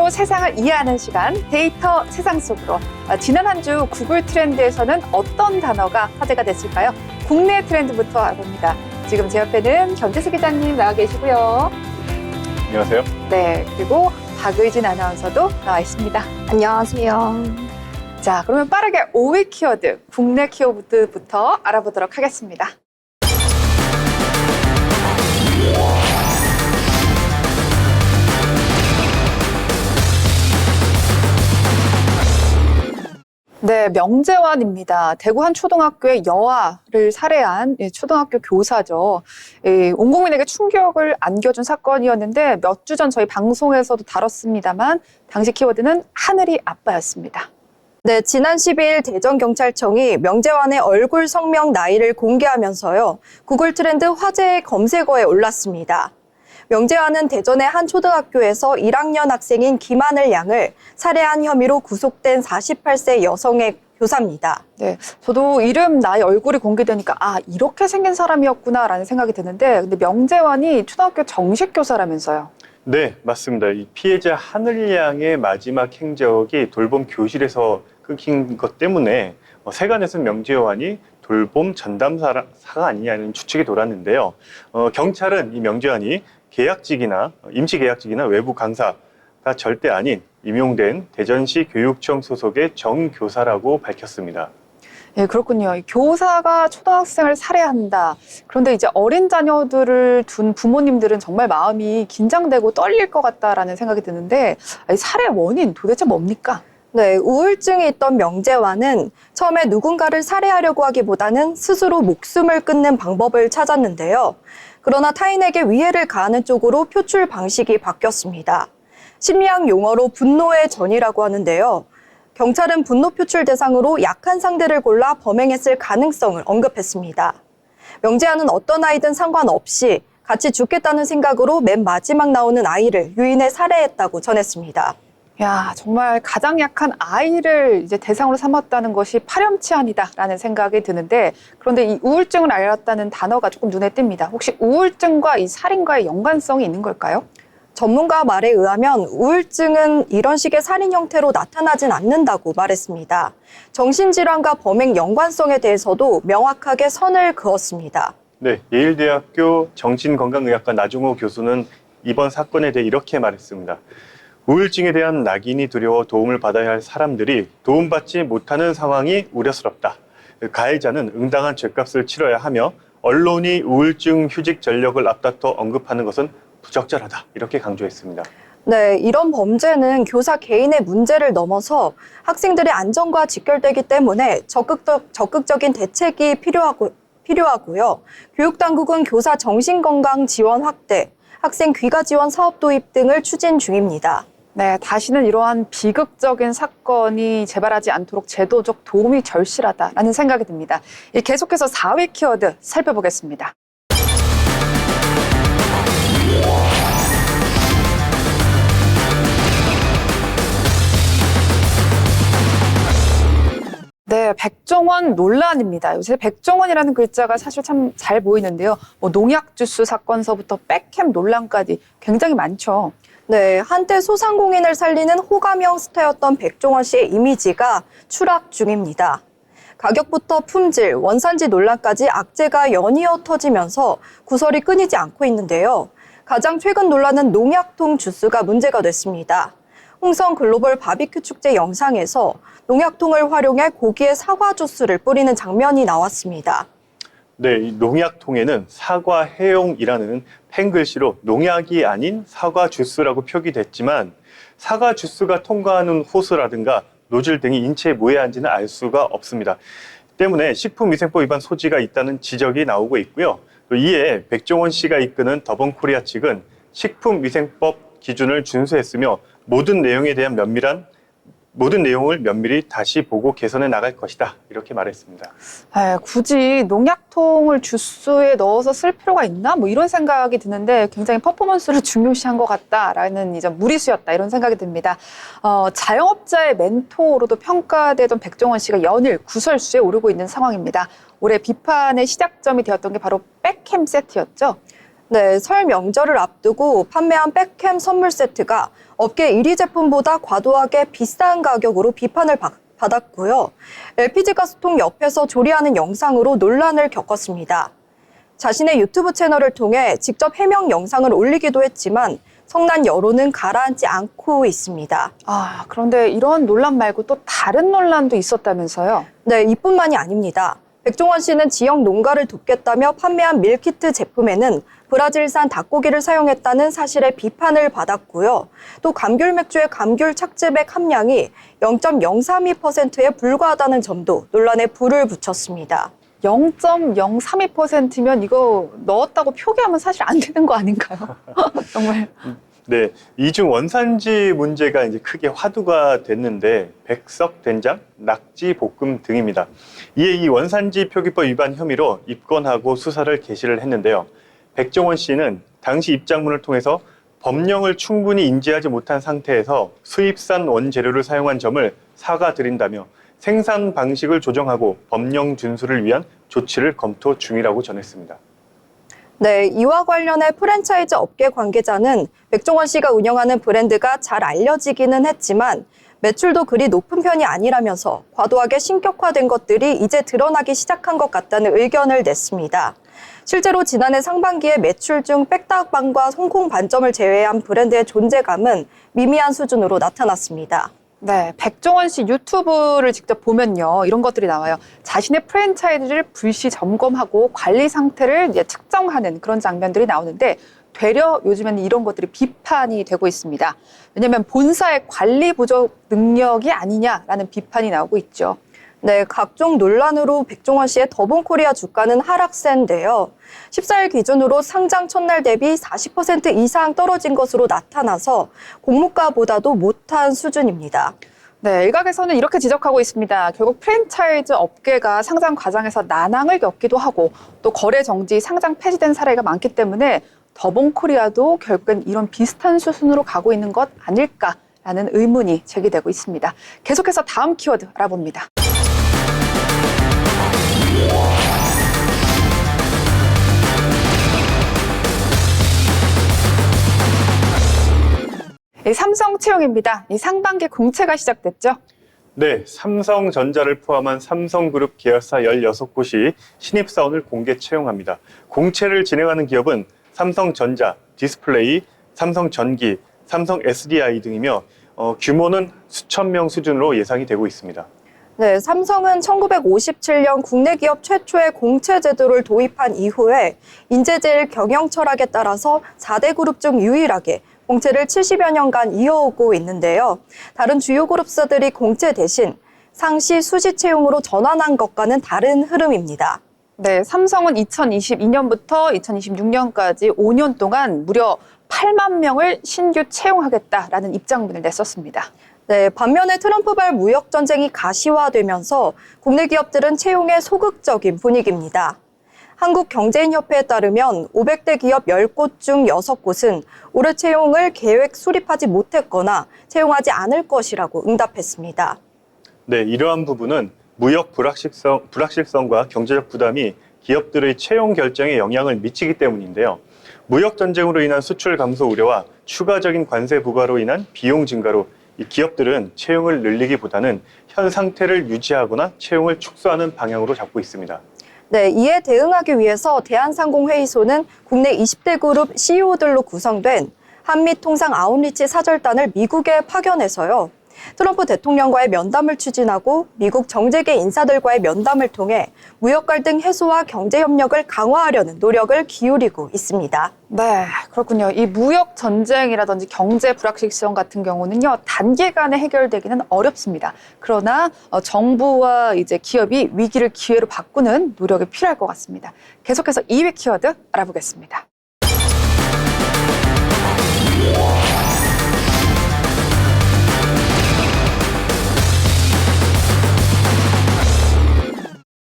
데이터로 세상을 이해하는 시간, 데이터 세상 속으로. 지난 한 주 구글 트렌드에서는 어떤 단어가 화제가 됐을까요? 국내 트렌드부터 알아봅니다. 지금 제 옆에는 견재수 기자님 나와 계시고요. 안녕하세요. 네, 그리고 박의진 아나운서도 나와 있습니다. 안녕하세요. 자, 그러면 빠르게 5위 키워드, 국내 키워드부터 알아보도록 하겠습니다. 네, 명재환입니다. 대구 한 초등학교의 여아를 살해한 초등학교 교사죠. 온 국민에게 충격을 안겨준 사건이었는데 몇 주 전 저희 방송에서도 다뤘습니다만 당시 키워드는 하늘이 아빠였습니다. 네, 지난 12일 대전경찰청이 명재환의 얼굴, 성명, 나이를 공개하면서요. 구글 트렌드 화제의 검색어에 올랐습니다. 명재환은 대전의 한 초등학교에서 1학년 학생인 김하늘 양을 살해한 혐의로 구속된 48세 여성의 교사입니다. 네, 저도 이름, 나이, 얼굴이 공개되니까 이렇게 생긴 사람이었구나라는 생각이 드는데 근데 명재환이 초등학교 정식 교사라면서요. 네, 맞습니다. 이 피해자 하늘 양의 마지막 행적이 돌봄 교실에서 끊긴 것 때문에 세간에서는 명재환이 돌봄 전담사가 아니냐는 추측이 돌았는데요. 경찰은 이 명재환이 계약직이나 임시계약직이나 외부 강사가 절대 아닌 임용된 대전시 교육청 소속의 정교사라고 밝혔습니다. 예, 그렇군요. 교사가 초등학생을 살해한다. 그런데 이제 어린 자녀들을 둔 부모님들은 정말 마음이 긴장되고 떨릴 것 같다라는 생각이 드는데 이 살해 원인 도대체 뭡니까? 네, 우울증이 있던 명재환은 처음에 누군가를 살해하려고 하기보다는 스스로 목숨을 끊는 방법을 찾았는데요. 그러나 타인에게 위해를 가하는 쪽으로 표출 방식이 바뀌었습니다. 심리학 용어로 분노의 전이라고 하는데요. 경찰은 분노 표출 대상으로 약한 상대를 골라 범행했을 가능성을 언급했습니다. 명재환은 어떤 아이든 상관없이 같이 죽겠다는 생각으로 맨 마지막 나오는 아이를 유인해 살해했다고 전했습니다. 야, 정말 가장 약한 아이를 이제 대상으로 삼았다는 것이 파렴치한이다라는 생각이 드는데 그런데 이 우울증을 알렸다는 단어가 조금 눈에 띕니다. 혹시 우울증과 이 살인과의 연관성이 있는 걸까요? 전문가 말에 의하면 우울증은 이런 식의 살인 형태로 나타나진 않는다고 말했습니다. 정신질환과 범행 연관성에 대해서도 명확하게 선을 그었습니다. 네, 예일대학교 정신건강의학과 나중호 교수는 이번 사건에 대해 이렇게 말했습니다. 우울증에 대한 낙인이 두려워 도움을 받아야 할 사람들이 도움받지 못하는 상황이 우려스럽다. 가해자는 응당한 죗값을 치러야 하며 언론이 우울증 휴직 전력을 앞다퉈 언급하는 것은 부적절하다. 이렇게 강조했습니다. 네, 이런 범죄는 교사 개인의 문제를 넘어서 학생들의 안전과 직결되기 때문에 적극적인 대책이 필요하고요. 교육당국은 교사 정신건강 지원 확대, 학생 귀가 지원 사업 도입 등을 추진 중입니다. 네, 다시는 이러한 비극적인 사건이 재발하지 않도록 제도적 도움이 절실하다라는 생각이 듭니다. 계속해서 4위 키워드 살펴보겠습니다. 네, 백종원 논란입니다. 요새 백종원이라는 글자가 사실 참 잘 보이는데요. 농약 주스 사건서부터 백캠 논란까지 굉장히 많죠. 네, 한때 소상공인을 살리는 호감형 스타였던 백종원 씨의 이미지가 추락 중입니다. 가격부터 품질, 원산지 논란까지 악재가 연이어 터지면서 구설이 끊이지 않고 있는데요. 가장 최근 논란은 농약통 주스가 문제가 됐습니다. 홍성 글로벌 바비큐 축제 영상에서 농약통을 활용해 고기에 사과 주스를 뿌리는 장면이 나왔습니다. 네, 이 농약통에는 사과 해용이라는 펜글씨로 농약이 아닌 사과 주스라고 표기됐지만 사과 주스가 통과하는 호스라든가 노즐 등이 인체에 무해한지는 알 수가 없습니다. 때문에 식품위생법 위반 소지가 있다는 지적이 나오고 있고요. 또 이에 백종원 씨가 이끄는 더본코리아 측은 식품위생법 기준을 준수했으며 모든 내용을 면밀히 다시 보고 개선해 나갈 것이다. 이렇게 말했습니다. 굳이 농약통을 주스에 넣어서 쓸 필요가 있나? 이런 생각이 드는데 굉장히 퍼포먼스를 중요시한 것 같다라는 이제 무리수였다 이런 생각이 듭니다. 자영업자의 멘토로도 평가되던 백종원 씨가 연일 구설수에 오르고 있는 상황입니다. 올해 비판의 시작점이 되었던 게 바로 백캠 세트였죠. 네, 설 명절을 앞두고 판매한 백캠 선물 세트가 업계 1위 제품보다 과도하게 비싼 가격으로 비판을 받았고요. LPG 가스통 옆에서 조리하는 영상으로 논란을 겪었습니다. 자신의 유튜브 채널을 통해 직접 해명 영상을 올리기도 했지만 성난 여론은 가라앉지 않고 있습니다. 그런데 이런 논란 말고 또 다른 논란도 있었다면서요? 네, 이뿐만이 아닙니다. 백종원 씨는 지역 농가를 돕겠다며 판매한 밀키트 제품에는 브라질산 닭고기를 사용했다는 사실에 비판을 받았고요. 또 감귤 맥주의 감귤 착즙액 함량이 0.032%에 불과하다는 점도 논란에 불을 붙였습니다. 0.032%면 이거 넣었다고 표기하면 사실 안 되는 거 아닌가요? 정말. 네, 이중 원산지 문제가 이제 크게 화두가 됐는데 백석 된장, 낙지 볶음 등입니다. 이에 이 원산지 표기법 위반 혐의로 입건하고 수사를 개시를 했는데요. 백종원 씨는 당시 입장문을 통해서 법령을 충분히 인지하지 못한 상태에서 수입산 원재료를 사용한 점을 사과드린다며 생산 방식을 조정하고 법령 준수를 위한 조치를 검토 중이라고 전했습니다. 네, 이와 관련해 프랜차이즈 업계 관계자는 백종원 씨가 운영하는 브랜드가 잘 알려지기는 했지만 매출도 그리 높은 편이 아니라면서 과도하게 신격화된 것들이 이제 드러나기 시작한 것 같다는 의견을 냈습니다. 실제로 지난해 상반기에 매출 중 백다방과 홍콩 반점을 제외한 브랜드의 존재감은 미미한 수준으로 나타났습니다. 네, 백종원 씨 유튜브를 직접 보면요, 이런 것들이 나와요. 자신의 프랜차이즈를 불시 점검하고 관리 상태를 이제 측정하는 그런 장면들이 나오는데 되려 요즘에는 이런 것들이 비판이 되고 있습니다. 왜냐하면 본사의 관리 부족 능력이 아니냐라는 비판이 나오고 있죠. 네, 각종 논란으로 백종원 씨의 더본코리아 주가는 하락세인데요. 14일 기준으로 상장 첫날 대비 40% 이상 떨어진 것으로 나타나서 공모가보다도 못한 수준입니다. 네, 일각에서는 이렇게 지적하고 있습니다. 결국 프랜차이즈 업계가 상장 과정에서 난항을 겪기도 하고 또 거래 정지, 상장 폐지된 사례가 많기 때문에 더본코리아도 결국엔 이런 비슷한 수순으로 가고 있는 것 아닐까라는 의문이 제기되고 있습니다. 계속해서 다음 키워드 알아봅니다. 삼성채용입니다. 이 상반기 공채가 시작됐죠? 네, 삼성전자를 포함한 삼성그룹 계열사 16곳이 신입사원을 공개 채용합니다. 공채를 진행하는 기업은 삼성전자, 디스플레이, 삼성전기, 삼성 SDI 등이며 규모는 수천 명 수준으로 예상이 되고 있습니다. 네, 삼성은 1957년 국내 기업 최초의 공채 제도를 도입한 이후에 인재제일 경영 철학에 따라서 4대 그룹 중 유일하게 공채를 70여 년간 이어오고 있는데요. 다른 주요 그룹사들이 공채 대신 상시 수시 채용으로 전환한 것과는 다른 흐름입니다. 네, 삼성은 2022년부터 2026년까지 5년 동안 무려 8만 명을 신규 채용하겠다라는 입장문을 냈었습니다. 네, 반면에 트럼프발 무역 전쟁이 가시화되면서 국내 기업들은 채용에 소극적인 분위기입니다. 한국경제인협회에 따르면 500대 기업 10곳 중 6곳은 올해 채용을 계획 수립하지 못했거나 채용하지 않을 것이라고 응답했습니다. 네, 이러한 부분은 무역 불확실성과 경제적 부담이 기업들의 채용 결정에 영향을 미치기 때문인데요. 무역 전쟁으로 인한 수출 감소 우려와 추가적인 관세 부과로 인한 비용 증가로 이 기업들은 채용을 늘리기보다는 현 상태를 유지하거나 채용을 축소하는 방향으로 잡고 있습니다. 네, 이에 대응하기 위해서 대한상공회의소는 국내 20대 그룹 CEO들로 구성된 한미통상 아웃리치 사절단을 미국에 파견해서요. 트럼프 대통령과의 면담을 추진하고 미국 정재계 인사들과의 면담을 통해 무역 갈등 해소와 경제 협력을 강화하려는 노력을 기울이고 있습니다. 네, 그렇군요. 이 무역 전쟁이라든지 경제 불확실성 같은 경우는요, 단기간에 해결되기는 어렵습니다. 그러나 정부와 이제 기업이 위기를 기회로 바꾸는 노력이 필요할 것 같습니다. 계속해서 2위 키워드 알아보겠습니다.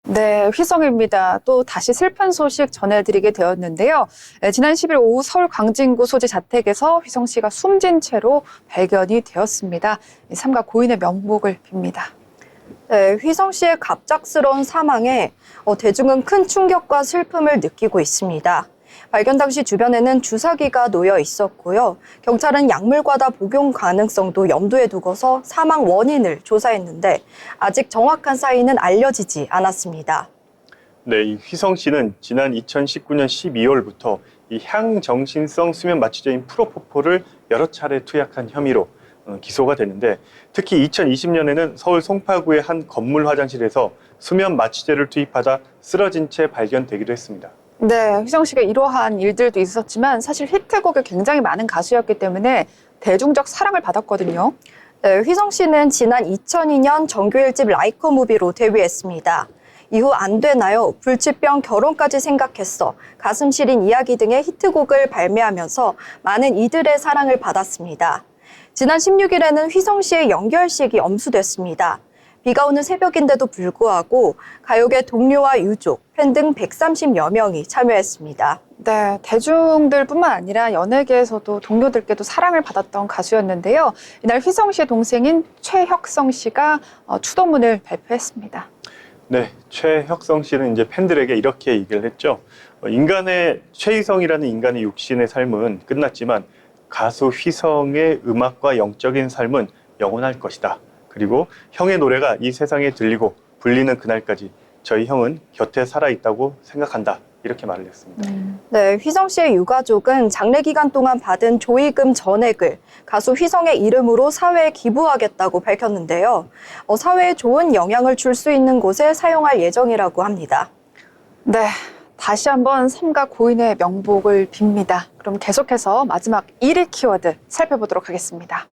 네, 휘성입니다. 또 다시 슬픈 소식 전해드리게 되었는데요. 지난 10일 오후 서울 광진구 소재 자택에서 휘성 씨가 숨진 채로 발견이 되었습니다. 삼가 고인의 명복을 빕니다. 네, 휘성 씨의 갑작스러운 사망에 대중은 큰 충격과 슬픔을 느끼고 있습니다. 발견 당시 주변에는 주사기가 놓여 있었고요. 경찰은 약물과다 복용 가능성도 염두에 두고서 사망 원인을 조사했는데 아직 정확한 사인은 알려지지 않았습니다. 네, 이 휘성 씨는 지난 2019년 12월부터 이 향정신성 수면 마취제인 프로포폴을 여러 차례 투약한 혐의로 기소가 됐는데, 특히 2020년에는 서울 송파구의 한 건물 화장실에서 수면 마취제를 투입하다 쓰러진 채 발견되기도 했습니다. 네, 휘성 씨가 이러한 일들도 있었지만 사실 히트곡이 굉장히 많은 가수였기 때문에 대중적 사랑을 받았거든요. 네, 휘성 씨는 지난 2002년 정규 1집 라이커 무비로 데뷔했습니다. 이후 안 되나요? 불치병 결혼까지 생각했어. 가슴 시린 이야기 등의 히트곡을 발매하면서 많은 이들의 사랑을 받았습니다. 지난 16일에는 휘성 씨의 영결식이 엄수됐습니다. 비가 오는 새벽인데도 불구하고 가요계 동료와 유족, 팬 등 130여 명이 참여했습니다. 네, 대중들뿐만 아니라 연예계에서도 동료들께도 사랑을 받았던 가수였는데요. 이날 휘성 씨의 동생인 최혁성 씨가 추도문을 발표했습니다. 네, 최혁성 씨는 이제 팬들에게 이렇게 얘기를 했죠. 최희성이라는 인간의 육신의 삶은 끝났지만 가수 휘성의 음악과 영적인 삶은 영원할 것이다. 그리고 형의 노래가 이 세상에 들리고 불리는 그날까지 저희 형은 곁에 살아있다고 생각한다. 이렇게 말을 했습니다. 네, 휘성 씨의 유가족은 장례 기간 동안 받은 조의금 전액을 가수 휘성의 이름으로 사회에 기부하겠다고 밝혔는데요. 사회에 좋은 영향을 줄 수 있는 곳에 사용할 예정이라고 합니다. 네, 다시 한번 삼가 고인의 명복을 빕니다. 그럼 계속해서 마지막 1위 키워드 살펴보도록 하겠습니다.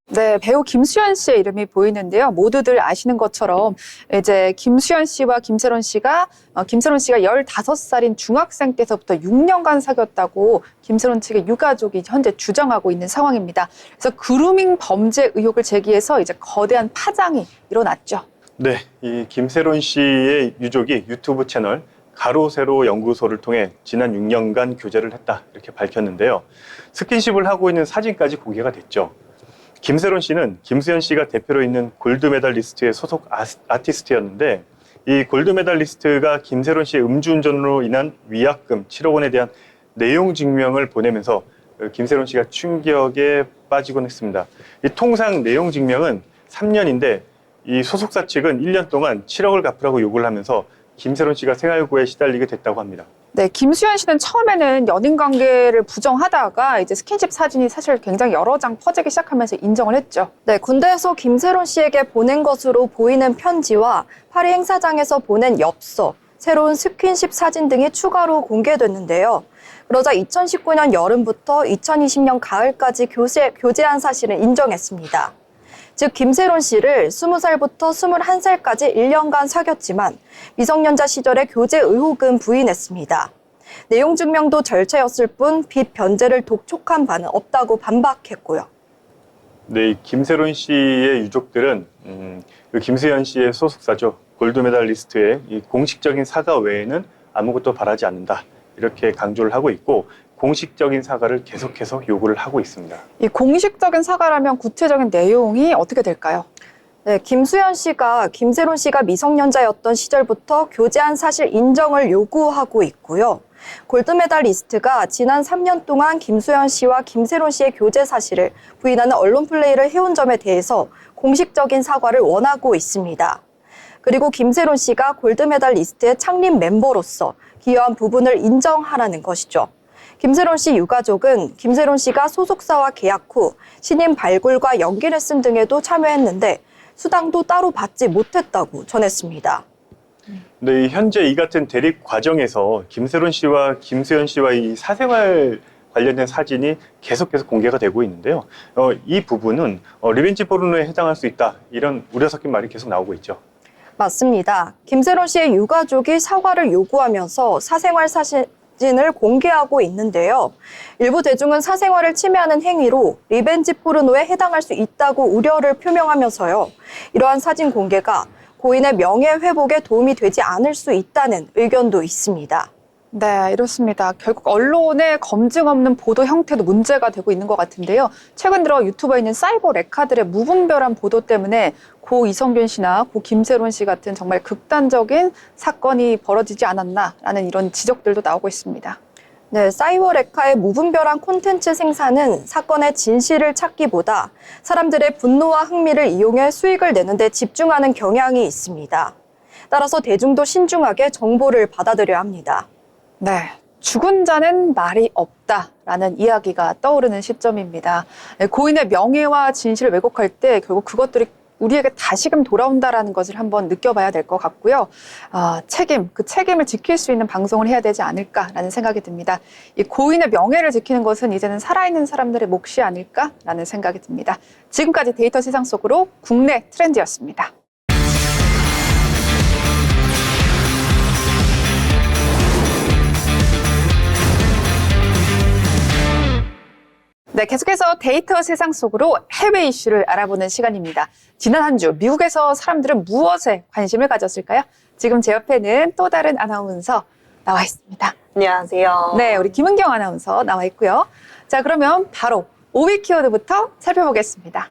네, 배우 김수현 씨의 이름이 보이는데요. 모두들 아시는 것처럼 이제 김수현 씨와 김세론 씨가 15살인 중학생 때서부터 6년간 사귀었다고 김세론 측의 유가족이 현재 주장하고 있는 상황입니다. 그래서 그루밍 범죄 의혹을 제기해서 이제 거대한 파장이 일어났죠. 네, 이 김세론 씨의 유족이 유튜브 채널 가로세로 연구소를 통해 지난 6년간 교제를 했다 이렇게 밝혔는데요. 스킨십을 하고 있는 사진까지 공개가 됐죠. 김세론 씨는 김수현 씨가 대표로 있는 골드메달리스트의 소속 아티스트였는데, 이 골드메달리스트가 김세론 씨의 음주운전으로 인한 위약금 7억 원에 대한 내용 증명을 보내면서 김세론 씨가 충격에 빠지곤 했습니다. 이 통상 내용 증명은 3년인데 이 소속사 측은 1년 동안 7억을 갚으라고 요구를 하면서 김세론 씨가 생활고에 시달리게 됐다고 합니다. 네, 김수현 씨는 처음에는 연인 관계를 부정하다가 이제 스킨십 사진이 사실 굉장히 여러 장 퍼지기 시작하면서 인정을 했죠. 네, 군대에서 김세론 씨에게 보낸 것으로 보이는 편지와 파리 행사장에서 보낸 엽서, 새로운 스킨십 사진 등이 추가로 공개됐는데요. 그러자 2019년 여름부터 2020년 가을까지 교제한 사실을 인정했습니다. 즉 김세론 씨를 20살부터 21살까지 1년간 사귀었지만 미성년자 시절의 교제 의혹은 부인했습니다. 내용 증명도 절차였을 뿐 빚 변제를 독촉한 바는 없다고 반박했고요. 네, 김세론 씨의 유족들은 김수현 씨의 소속사죠. 골드메달리스트의 이 공식적인 사과 외에는 아무것도 바라지 않는다. 이렇게 강조를 하고 있고, 공식적인 사과를 계속해서 요구를 하고 있습니다. 이 공식적인 사과라면 구체적인 내용이 어떻게 될까요? 네, 김수현 씨가 김세론 씨가 미성년자였던 시절부터 교제한 사실 인정을 요구하고 있고요. 골드메달리스트가 지난 3년 동안 김수현 씨와 김세론 씨의 교제 사실을 부인하는 언론 플레이를 해온 점에 대해서 공식적인 사과를 원하고 있습니다. 그리고 김세론 씨가 골드메달리스트의 창립 멤버로서 기여한 부분을 인정하라는 것이죠. 김세론 씨 유가족은 김세론 씨가 소속사와 계약 후 신인 발굴과 연기 레슨 등에도 참여했는데 수당도 따로 받지 못했다고 전했습니다. 네, 현재 이 같은 대립 과정에서 김세론 씨와 김수현 씨와 이 사생활 관련된 사진이 계속해서 공개가 되고 있는데요. 이 부분은 리벤지 포르노에 해당할 수 있다, 이런 우려 섞인 말이 계속 나오고 있죠. 맞습니다. 김세론 씨의 유가족이 사과를 요구하면서 사생활 사진을 공개하고 있는데요. 일부 대중은 사생활을 침해하는 행위로 리벤지 포르노에 해당할 수 있다고 우려를 표명하면서요. 이러한 사진 공개가 고인의 명예 회복에 도움이 되지 않을 수 있다는 의견도 있습니다. 네, 이렇습니다. 결국 언론의 검증 없는 보도 형태도 문제가 되고 있는 것 같은데요. 최근 들어 유튜버에 있는 사이버 레카들의 무분별한 보도 때문에 고 이성균 씨나 고 김세론 씨 같은 정말 극단적인 사건이 벌어지지 않았나라는 이런 지적들도 나오고 있습니다. 네, 사이버 레카의 무분별한 콘텐츠 생산은 사건의 진실을 찾기보다 사람들의 분노와 흥미를 이용해 수익을 내는 데 집중하는 경향이 있습니다. 따라서 대중도 신중하게 정보를 받아들여야 합니다. 네, 죽은 자는 말이 없다라는 이야기가 떠오르는 시점입니다. 네, 고인의 명예와 진실을 왜곡할 때 결국 그것들이 우리에게 다시금 돌아온다라는 것을 한번 느껴봐야 될 것 같고요. 그 책임을 지킬 수 있는 방송을 해야 되지 않을까라는 생각이 듭니다. 이 고인의 명예를 지키는 것은 이제는 살아있는 사람들의 몫이 아닐까라는 생각이 듭니다. 지금까지 데이터 세상 속으로 국내 트렌드였습니다. 네, 계속해서 데이터 세상 속으로 해외 이슈를 알아보는 시간입니다. 지난 한 주 미국에서 사람들은 무엇에 관심을 가졌을까요? 지금 제 옆에는 또 다른 아나운서 나와 있습니다. 안녕하세요. 네, 우리 김은경 아나운서 나와 있고요. 자, 그러면 바로 5위 키워드부터 살펴보겠습니다.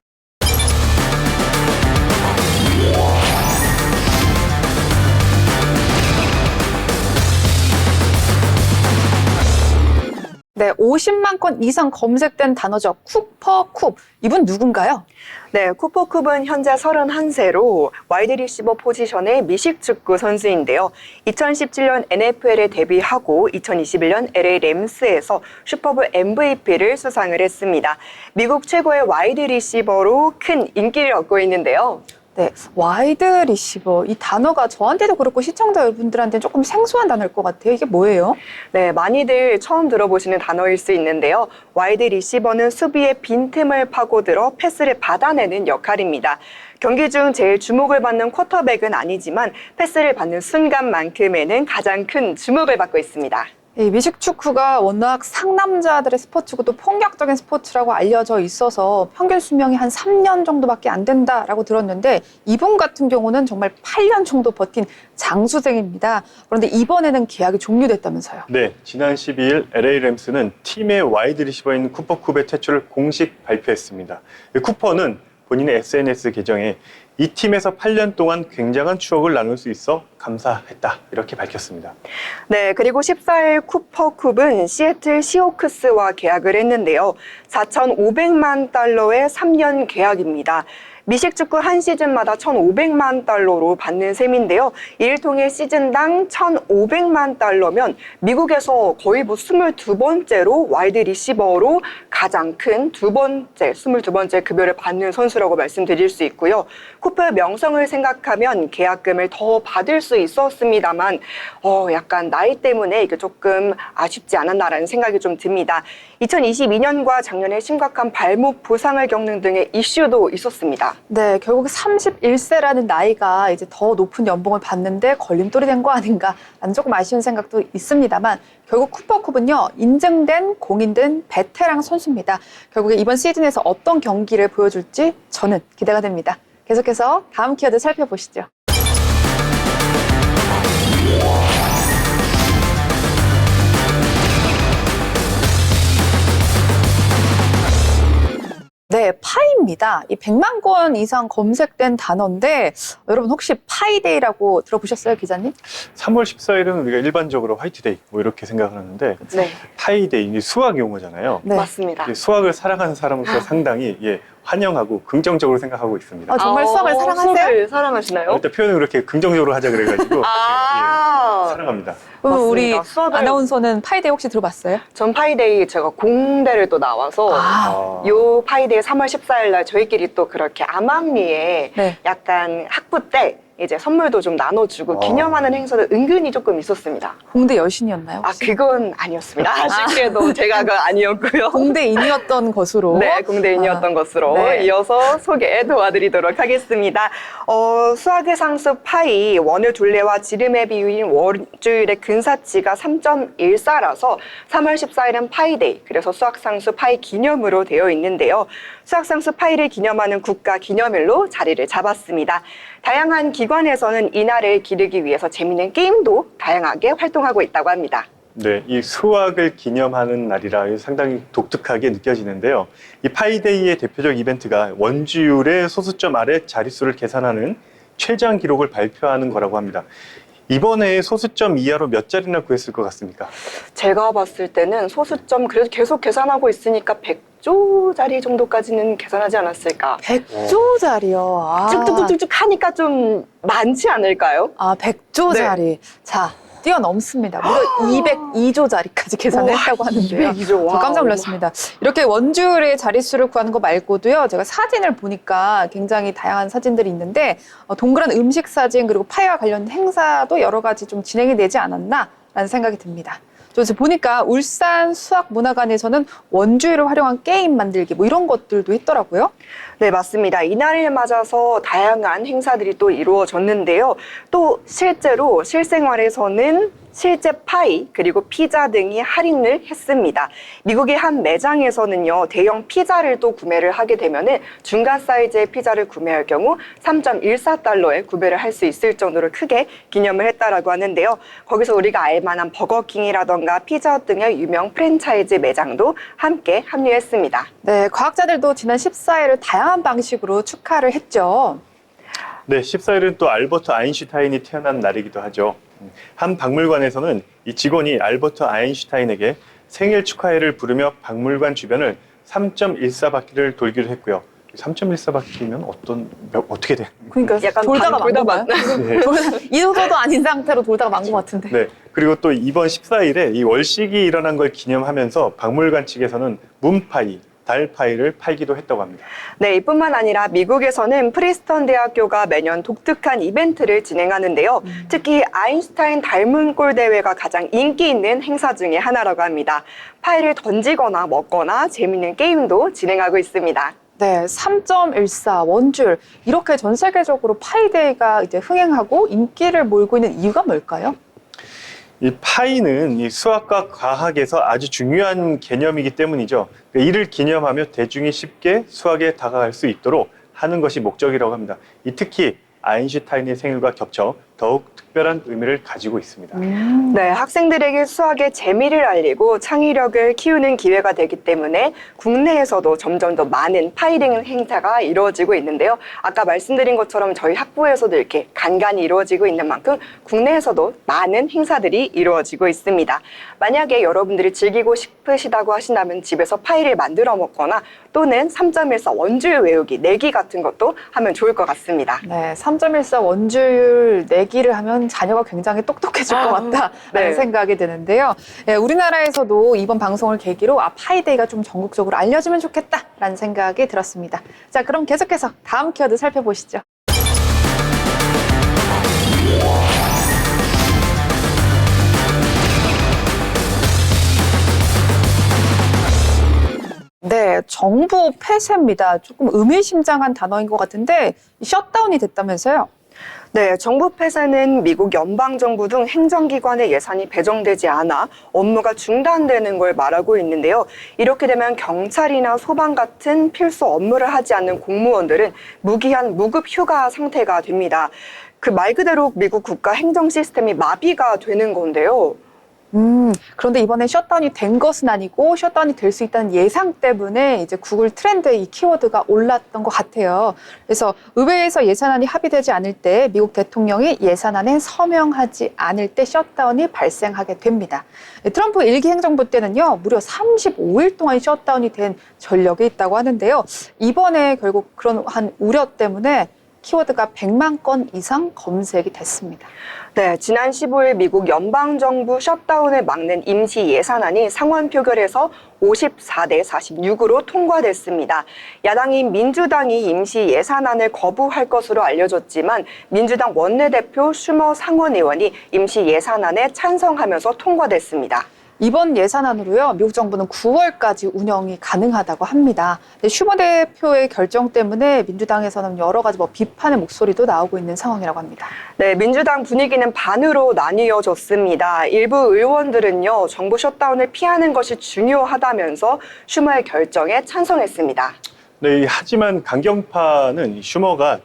네, 50만 건 이상 검색된 단어죠. 쿠퍼쿱. 이분 누군가요? 네, 쿠퍼 쿱은 현재 31세로 와이드 리시버 포지션의 미식 축구 선수인데요. 2017년 NFL에 데뷔하고 2021년 LA 램스에서 슈퍼볼 MVP를 수상을 했습니다. 미국 최고의 와이드 리시버로 큰 인기를 얻고 있는데요. 네, 와이드 리시버. 이 단어가 저한테도 그렇고 시청자 여러분들한테는 조금 생소한 단어일 것 같아요. 이게 뭐예요? 네, 많이들 처음 들어보시는 단어일 수 있는데요. 와이드 리시버는 수비의 빈틈을 파고들어 패스를 받아내는 역할입니다. 경기 중 제일 주목을 받는 쿼터백은 아니지만 패스를 받는 순간만큼에는 가장 큰 주목을 받고 있습니다. 이 미식 축구가 워낙 상남자들의 스포츠고 또 폭력적인 스포츠라고 알려져 있어서 평균 수명이 한 3년 정도밖에 안 된다라고 들었는데 이분 같은 경우는 정말 8년 정도 버틴 장수생입니다. 그런데 이번에는 계약이 종료됐다면서요. 네, 지난 12일 LA 램스는 팀의 와이드 리시버인 쿠퍼 쿱의 퇴출을 공식 발표했습니다. 쿠퍼는 본인의 SNS 계정에 이 팀에서 8년 동안 굉장한 추억을 나눌 수 있어 감사했다 이렇게 밝혔습니다. 네, 그리고 14일 쿠퍼 쿱은 시애틀 시호크스와 계약을 했는데요. 4,500만 달러의 3년 계약입니다. 미식축구 한 시즌마다 1,500만 달러로 받는 셈인데요. 이를 통해 시즌당 1,500만 달러면 미국에서 거의 22번째로 와이드 리시버로 가장 큰 22번째 급여를 받는 선수라고 말씀드릴 수 있고요. 쿠퍼의 명성을 생각하면 계약금을 더 받을 수 있었습니다만 약간 나이 때문에 이게 조금 아쉽지 않았나라는 생각이 좀 듭니다. 2022년과 작년에 심각한 발목 부상을 겪는 등의 이슈도 있었습니다. 네, 결국 31세라는 나이가 이제 더 높은 연봉을 받는데 걸림돌이 된 거 아닌가 라는 조금 아쉬운 생각도 있습니다만 결국 쿠퍼쿱은요, 인증된 공인된 베테랑 선수입니다. 결국에 이번 시즌에서 어떤 경기를 보여줄지 저는 기대가 됩니다. 계속해서 다음 키워드 살펴보시죠. 네, 파이입니다. 이 100만 건 이상 검색된 단어인데 여러분 혹시 파이데이라고 들어보셨어요, 기자님? 3월 14일은 우리가 일반적으로 화이트데이 뭐 이렇게 생각을 하는데 네, 파이데이, 이게 수학 용어잖아요. 네. 맞습니다. 수학을 사랑하는 사람으로서 상당히 환영하고 긍정적으로 생각하고 있습니다. 아, 정말 수학을 사랑하세요? 수학을 사랑하시나요? 일단 표현을 그렇게 긍정적으로 하자 그래가지고 아. 예, 사랑합니다. 그럼 우리 맞습니다. 수학을- 아나운서는 파이데이 혹시 들어봤어요? 전 파이데이 제가 공대를 또 나와서 요 파이데이 3월 14일 날 저희끼리 또 그렇게 암암리에 네. 약간 학부 때 이제 선물도 좀 나눠주고 기념하는 행사도 은근히 조금 있었습니다. 공대 여신이었나요? 아, 혹시? 그건 아니었습니다. 아쉽게도 제가 그건 아니었고요. 공대인이었던 것으로. 네, 공대인이었던 것으로 네. 이어서 소개 도와드리도록 하겠습니다. 수학의 상수 파이, 원의 둘레와 지름의 비율인 원주율의 근사치가 3.14라서 3월 14일은 파이데이, 그래서 수학상수 파이 기념으로 되어 있는데요. 수학상수 파이를 기념하는 국가 기념일로 자리를 잡았습니다. 다양한 기관에서는 이날을 기르기 위해서 재미있는 게임도 다양하게 활동하고 있다고 합니다. 네, 이 수확을 기념하는 날이라 상당히 독특하게 느껴지는데요. 이 파이데이의 대표적 이벤트가 원주율의 소수점 아래 자릿수를 계산하는 최장 기록을 발표하는 거라고 합니다. 이번에 소수점 이하로 몇 자리나 구했을 것 같습니까? 제가 봤을 때는 소수점 그래도 계속 계산하고 있으니까 100조짜리 정도까지는 계산하지 않았을까. 100조짜리요. 아. 쭉쭉쭉쭉 하니까 좀 많지 않을까요? 아, 100조짜리. 자, 뛰어넘습니다. 무려 202조짜리까지 계산했다고 하는데요. 202조. 저 깜짝 놀랐습니다. 이렇게 원주율의 자릿수를 구하는 거 말고도요, 제가 사진을 보니까 굉장히 다양한 사진들이 있는데, 동그란 음식 사진, 그리고 파이와 관련 행사도 여러 가지 좀 진행이 되지 않았나라는 생각이 듭니다. 그래서 보니까 울산 수학문화관에서는 원주율을 활용한 게임 만들기 뭐 이런 것들도 했더라고요. 네, 맞습니다. 이날을 맞아서 다양한 행사들이 또 이루어졌는데요. 또 실제로 실생활에서는 실제 파이 그리고 피자 등이 할인을 했습니다. 미국의 한 매장에서는요, 대형 피자를 또 구매를 하게 되면은 중간 사이즈의 피자를 구매할 경우 3.14달러에 구매를 할 수 있을 정도로 크게 기념을 했다라고 하는데요. 거기서 우리가 알만한 버거킹이라던가 피자 등의 유명 프랜차이즈 매장도 함께 합류했습니다. 네, 과학자들도 지난 14일을 다양한 방식으로 축하를 했죠. 네, 14일은 또 알버트 아인슈타인이 태어난 날이기도 하죠. 한 박물관에서는 이 직원이 알버트 아인슈타인에게 생일 축하해를 부르며 박물관 주변을 3.14바퀴를 돌기도 했고요. 3.14바퀴면 어떻게 돼? 그러니까 약간 돌다가 만 돌다 건가요? 네. 이도저도 아닌 상태로 돌다가 만 것 같은데. 네. 그리고 또 이번 14일에 이 월식이 일어난 걸 기념하면서 박물관 측에서는 문파이, 달파이를 팔기도 했다고 합니다. 네, 이뿐만 아니라 미국에서는 프리스턴 대학교가 매년 독특한 이벤트를 진행하는데요. 특히 아인슈타인 닮은 꼴 대회가 가장 인기 있는 행사 중에 하나라고 합니다. 파이를 던지거나 먹거나 재미있는 게임도 진행하고 있습니다. 네, 3.14 원줄 이렇게 전 세계적으로 파이데이가 이제 흥행하고 인기를 몰고 있는 이유가 뭘까요? 이 파이는 이 수학과 과학에서 아주 중요한 개념이기 때문이죠. 이를 기념하며 대중이 쉽게 수학에 다가갈 수 있도록 하는 것이 목적이라고 합니다. 특히 아인슈타인의 생일과 겹쳐 더욱 특별한 의미를 가지고 있습니다. 네, 학생들에게 수학의 재미를 알리고 창의력을 키우는 기회가 되기 때문에 국내에서도 점점 더 많은 파이링 행사가 이루어지고 있는데요. 아까 말씀드린 것처럼 저희 학부에서도 이렇게 간간히 이루어지고 있는 만큼 국내에서도 많은 행사들이 이루어지고 있습니다. 만약에 여러분들이 즐기고 싶으시다고 하신다면 집에서 파이를 만들어 먹거나 또는 3.14 원주율 외우기, 내기 같은 것도 하면 좋을 것 같습니다. 네, 3.14 원주율 내기를 하면 자녀가 굉장히 똑똑해질 것 같다라는 네. 생각이 드는데요. 네, 우리나라에서도 이번 방송을 계기로 파이데이가 좀 전국적으로 알려지면 좋겠다라는 생각이 들었습니다. 자, 그럼 계속해서 다음 키워드 살펴보시죠. 네, 정부 폐쇄입니다. 조금 의미심장한 단어인 것 같은데 셧다운이 됐다면서요? 네, 정부 폐쇄는 미국 연방정부 등 행정기관의 예산이 배정되지 않아 업무가 중단되는 걸 말하고 있는데요. 이렇게 되면 경찰이나 소방 같은 필수 업무를 하지 않는 공무원들은 무기한 무급 휴가 상태가 됩니다. 그 말 그대로 미국 국가 행정 시스템이 마비가 되는 건데요. 그런데 이번에 셧다운이 된 것은 아니고 셧다운이 될 수 있다는 예상 때문에 이제 구글 트렌드에 이 키워드가 올랐던 것 같아요. 그래서 의회에서 예산안이 합의되지 않을 때 미국 대통령이 예산안에 서명하지 않을 때 셧다운이 발생하게 됩니다. 트럼프 1기 행정부 때는요, 무려 35일 동안 셧다운이 된 전력이 있다고 하는데요. 이번에 결국 그런 한 우려 때문에 키워드가 100만 건 이상 검색이 됐습니다. 네, 지난 15일 미국 연방정부 셧다운을 막는 임시 예산안이 상원 표결에서 54대 46으로 통과됐습니다. 야당인 민주당이 임시 예산안을 거부할 것으로 알려졌지만 민주당 원내대표 슈머 상원의원이 임시 예산안에 찬성하면서 통과됐습니다. 이번 예산안으로요, 미국 정부는 9월까지 운영이 가능하다고 합니다. 슈머 대표의 결정 때문에 민주당에서는 여러 가지 비판의 목소리도 나오고 있는 상황이라고 합니다. 네, 민주당 분위기는 반으로 나뉘어졌습니다. 일부 의원들은요, 정부 셧다운을 피하는 것이 중요하다면서 슈머의 결정에 찬성했습니다. 네, 하지만 강경파는 슈머가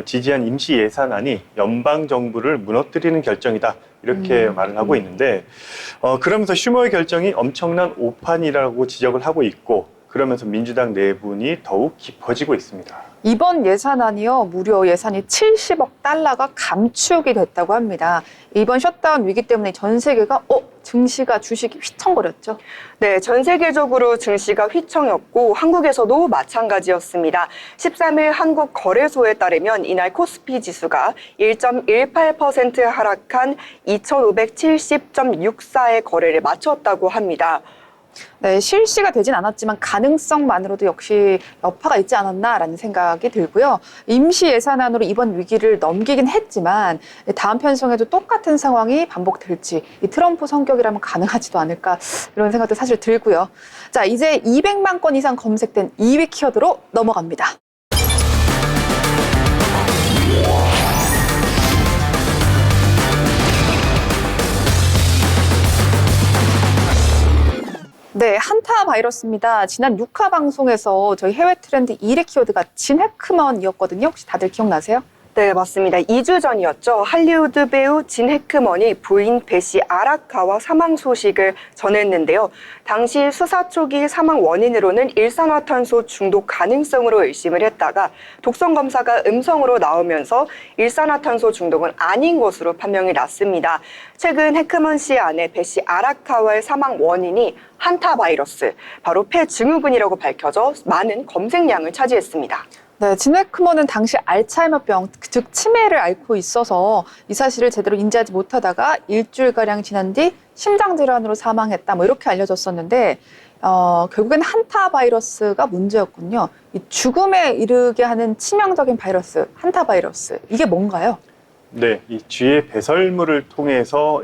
지지한 임시 예산안이 연방 정부를 무너뜨리는 결정이다. 이렇게 말을 하고 있는데 그러면서 슈머의 결정이 엄청난 오판이라고 지적을 하고 있고 그러면서 민주당 내분이 더욱 깊어지고 있습니다. 이번 예산안이요, 무려 예산이 70억 달러가 감축이 됐다고 합니다. 이번 셧다운 위기 때문에 전 세계가 증시가 주식이 휘청거렸죠. 네, 전 세계적으로 증시가 휘청였고 한국에서도 마찬가지였습니다. 13일 한국거래소에 따르면 이날 코스피 지수가 1.18% 하락한 2570.64의 거래를 마쳤다고 합니다. 네, 실시가 되진 않았지만 가능성만으로도 역시 여파가 있지 않았나라는 생각이 들고요. 임시 예산안으로 이번 위기를 넘기긴 했지만 다음 편성에도 똑같은 상황이 반복될지 이 트럼프 성격이라면 가능하지도 않을까 이런 생각도 사실 들고요. 자, 이제 200만 건 이상 검색된 2위 키워드로 넘어갑니다. 네, 한타 바이러스입니다. 지난 6화 방송에서 저희 해외 트렌드 1위 키워드가 진해크먼이었거든요. 혹시 다들 기억나세요? 네, 맞습니다. 2주 전이었죠. 할리우드 배우 진 해크먼이 부인 베시 아라카와 사망 소식을 전했는데요. 당시 수사 초기 사망 원인으로는 일산화탄소 중독 가능성으로 의심을 했다가 독성 검사가 음성으로 나오면서 일산화탄소 중독은 아닌 것으로 판명이 났습니다. 최근 해크먼 씨의 아내 베시 아라카와의 사망 원인이 한타 바이러스, 바로 폐증후군이라고 밝혀져 많은 검색량을 차지했습니다. 네, 진해크먼은 당시 알츠하이머병, 즉 치매를 앓고 있어서 이 사실을 제대로 인지하지 못하다가 일주일가량 지난 뒤 심장질환으로 사망했다, 이렇게 알려졌었는데 결국엔 한타 바이러스가 문제였군요. 이 죽음에 이르게 하는 치명적인 바이러스, 한타 바이러스, 이게 뭔가요? 네, 이 쥐의 배설물을 통해서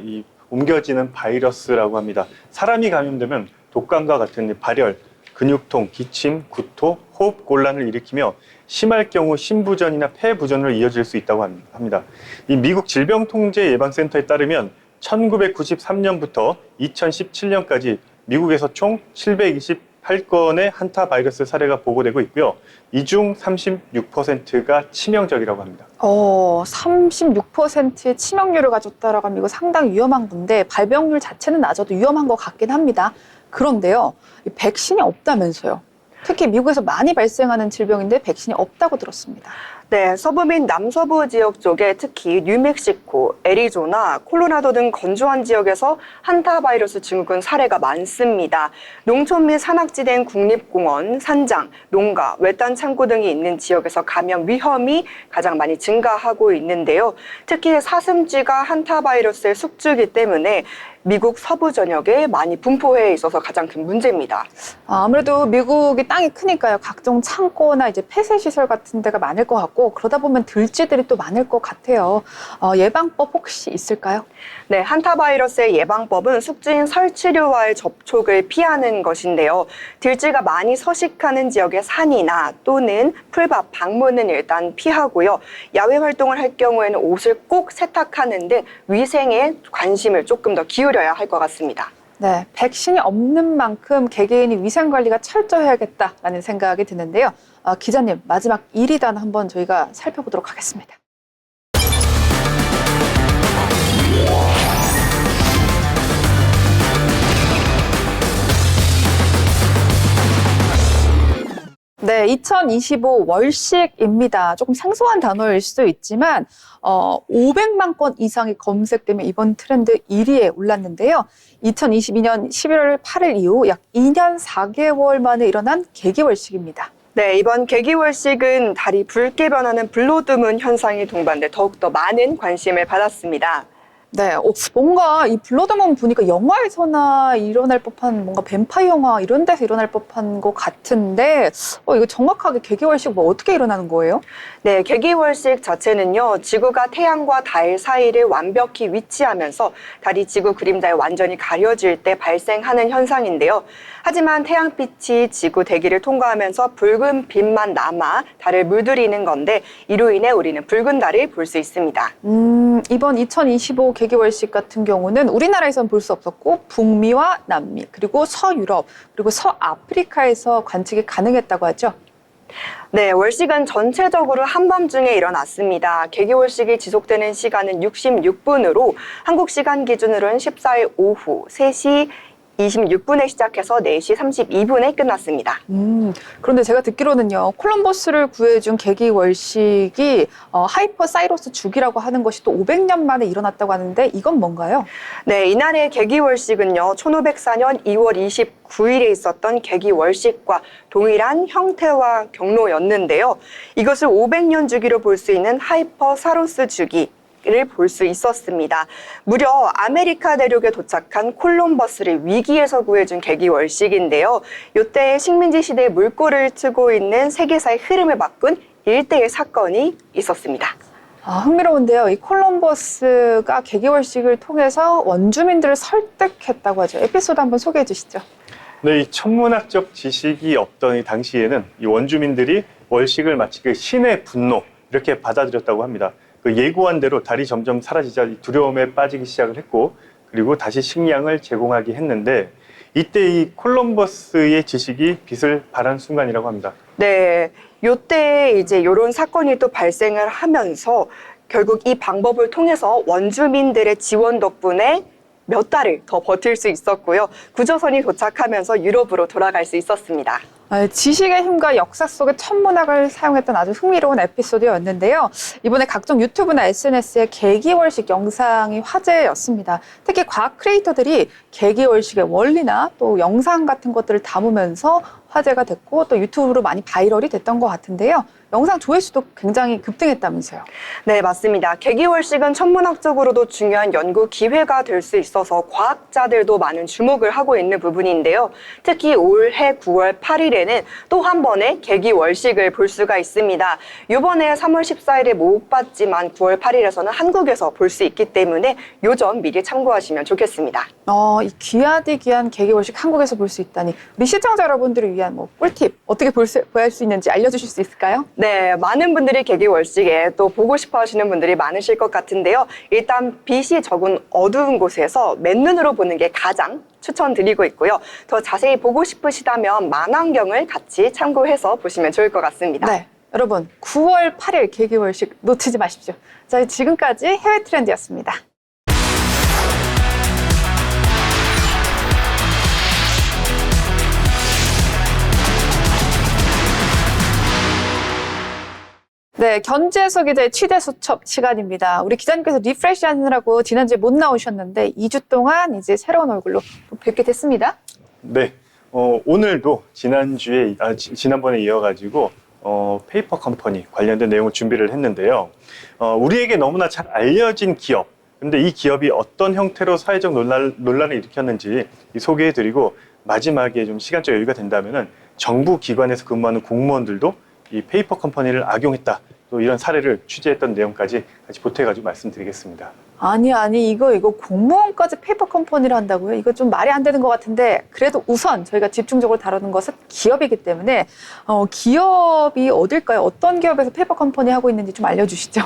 옮겨지는 바이러스라고 합니다. 사람이 감염되면 독감과 같은 발열, 근육통, 기침, 구토, 호흡 곤란을 일으키며 심할 경우 심부전이나 폐부전으로 이어질 수 있다고 합니다. 이 미국 질병통제예방센터에 따르면 1993년부터 2017년까지 미국에서 총 728건의 한타 바이러스 사례가 보고되고 있고요. 이 중 36%가 치명적이라고 합니다. 36%의 치명률을 가졌다라고 하면 이거 상당히 위험한 건데 발병률 자체는 낮아도 위험한 것 같긴 합니다. 그런데요, 이 백신이 없다면서요. 특히 미국에서 많이 발생하는 질병인데 백신이 없다고 들었습니다. 네, 서부 및 남서부 지역 쪽에 특히 뉴멕시코, 애리조나, 콜로라도 등 건조한 지역에서 한타 바이러스 증후군 사례가 많습니다. 농촌 및 산악지대인 국립공원, 산장, 농가, 외딴 창고 등이 있는 지역에서 감염 위험이 가장 많이 증가하고 있는데요. 특히 사슴쥐가 한타 바이러스의 숙주이기 때문에 미국 서부 전역에 많이 분포해 있어서 가장 큰 문제입니다. 아무래도 미국이 땅이 크니까요. 각종 창고나 이제 폐쇄시설 같은 데가 많을 것 같고 그러다 보면 들쥐들이 또 많을 것 같아요. 예방법 혹시 있을까요? 네, 한타 바이러스의 예방법은 숙주인 설치류와의 접촉을 피하는 것인데요. 들쥐가 많이 서식하는 지역의 산이나 또는 풀밭, 방문은 일단 피하고요. 야외 활동을 할 경우에는 옷을 꼭 세탁하는 등 위생에 관심을 조금 더 기울여야 할 것 같습니다. 네, 백신이 없는 만큼 개개인이 위생관리가 철저해야겠다라는 생각이 드는데요. 기자님, 마지막 1위단 한번 저희가 살펴보도록 하겠습니다. 네, 2025 월식입니다. 조금 생소한 단어일 수도 있지만 500만 건 이상이 검색되며 이번 트렌드 1위에 올랐는데요. 2022년 11월 8일 이후 약 2년 4개월 만에 일어난 개기월식입니다. 네, 이번 개기월식은 달이 붉게 변하는 블러드문 현상이 동반돼 더욱더 많은 관심을 받았습니다. 네, 뭔가 이 블러드문 보니까 영화에서나 일어날 법한 뭔가 뱀파이어 영화 이런 데서 일어날 법한 것 같은데 이거 정확하게 개기월식 어떻게 일어나는 거예요? 네, 개기월식 자체는요, 지구가 태양과 달 사이를 완벽히 위치하면서 달이 지구 그림자에 완전히 가려질 때 발생하는 현상인데요. 하지만 태양빛이 지구 대기를 통과하면서 붉은 빛만 남아 달을 물들이는 건데 이로 인해 우리는 붉은 달을 볼 수 있습니다. 이번 2025 개기월식 같은 경우는 우리나라에선 볼 수 없었고 북미와 남미 그리고 서유럽 그리고 서아프리카에서 관측이 가능했다고 하죠. 네, 월식은 전체적으로 한밤중에 일어났습니다. 개기월식이 지속되는 시간은 66분으로 한국 시간 기준으로는 14일 오후 3시 26분에 시작해서 4시 32분에 끝났습니다. 그런데 제가 듣기로는요, 콜럼버스를 구해준 개기월식이 하이퍼 사이러스 주기라고 하는 것이 또 500년 만에 일어났다고 하는데 이건 뭔가요? 네, 이날의 개기월식은요, 1504년 2월 29일에 있었던 개기월식과 동일한 형태와 경로였는데요. 이것을 500년 주기로 볼 수 있는 하이퍼 사로스 주기. 를 볼 수 있었습니다. 무려 아메리카 대륙에 도착한 콜럼버스를 위기에서 구해준 개기월식인데요. 이때 식민지 시대의 물꼬를 트고 있는 세계사의 흐름을 바꾼 일대의 사건이 있었습니다. 흥미로운데요. 이 콜럼버스가 개기월식을 통해서 원주민들을 설득했다고 하죠. 에피소드 한번 소개해 주시죠. 네, 이 천문학적 지식이 없던 이 당시에는 이 원주민들이 월식을 마치 그 신의 분노 이렇게 받아들였다고 합니다. 그 예고한 대로 달이 점점 사라지자 두려움에 빠지기 시작을 했고, 그리고 다시 식량을 제공하기 했는데, 이때 이 콜럼버스의 지식이 빛을 발한 순간이라고 합니다. 네, 요때 이제 이런 사건이 또 발생을 하면서 결국 이 방법을 통해서 원주민들의 지원 덕분에 몇 달을 더 버틸 수 있었고요. 구조선이 도착하면서 유럽으로 돌아갈 수 있었습니다. 지식의 힘과 역사 속의 천문학을 사용했던 아주 흥미로운 에피소드였는데요. 이번에 각종 유튜브나 SNS에 개기월식 영상이 화제였습니다. 특히 과학 크리에이터들이 개기월식의 원리나 또 영상 같은 것들을 담으면서 화제가 됐고 또 유튜브로 많이 바이럴이 됐던 것 같은데요. 영상 조회수도 굉장히 급등했다면서요. 네, 맞습니다. 개기월식은 천문학적으로도 중요한 연구 기회가 될 수 있어서 과학자들도 많은 주목을 하고 있는 부분인데요. 특히 올해 9월 8일에는 또 한 번의 개기월식을 볼 수가 있습니다. 이번에 3월 14일에 못 봤지만 9월 8일에서는 한국에서 볼 수 있기 때문에 요 점 미리 참고하시면 좋겠습니다. 이 귀하디 귀한 개기월식 한국에서 볼 수 있다니 우리 시청자 여러분들을 위한 꿀팁 어떻게 볼 수 있는지 알려주실 수 있을까요? 네, 많은 분들이 개기월식에 또 보고 싶어 하시는 분들이 많으실 것 같은데요. 일단 빛이 적은 어두운 곳에서 맨눈으로 보는 게 가장 추천드리고 있고요. 더 자세히 보고 싶으시다면 망원경을 같이 참고해서 보시면 좋을 것 같습니다. 네, 여러분 9월 8일 개기월식 놓치지 마십시오. 자, 지금까지 해외 트렌드였습니다. 네, 견재석 기자의 취재 수첩 시간입니다. 우리 기자님께서 리프레시 하느라고 지난주에 못 나오셨는데 2주 동안 이제 새로운 얼굴로 뵙게 됐습니다. 네, 오늘도 지난번에 이어가지고 페이퍼 컴퍼니 관련된 내용을 준비를 했는데요. 우리에게 너무나 잘 알려진 기업, 근데 이 기업이 어떤 형태로 사회적 논란을 일으켰는지 소개해드리고, 마지막에 좀 시간적 여유가 된다면은 정부 기관에서 근무하는 공무원들도 이 페이퍼 컴퍼니를 악용했다, 또 이런 사례를 취재했던 내용까지 같이 보태가지고 말씀드리겠습니다. 아니 이거 공무원까지 페이퍼 컴퍼니를 한다고요? 이거 좀 말이 안 되는 것 같은데, 그래도 우선 저희가 집중적으로 다루는 것은 기업이기 때문에 기업이 어딜까요? 어떤 기업에서 페이퍼 컴퍼니 하고 있는지 좀 알려주시죠.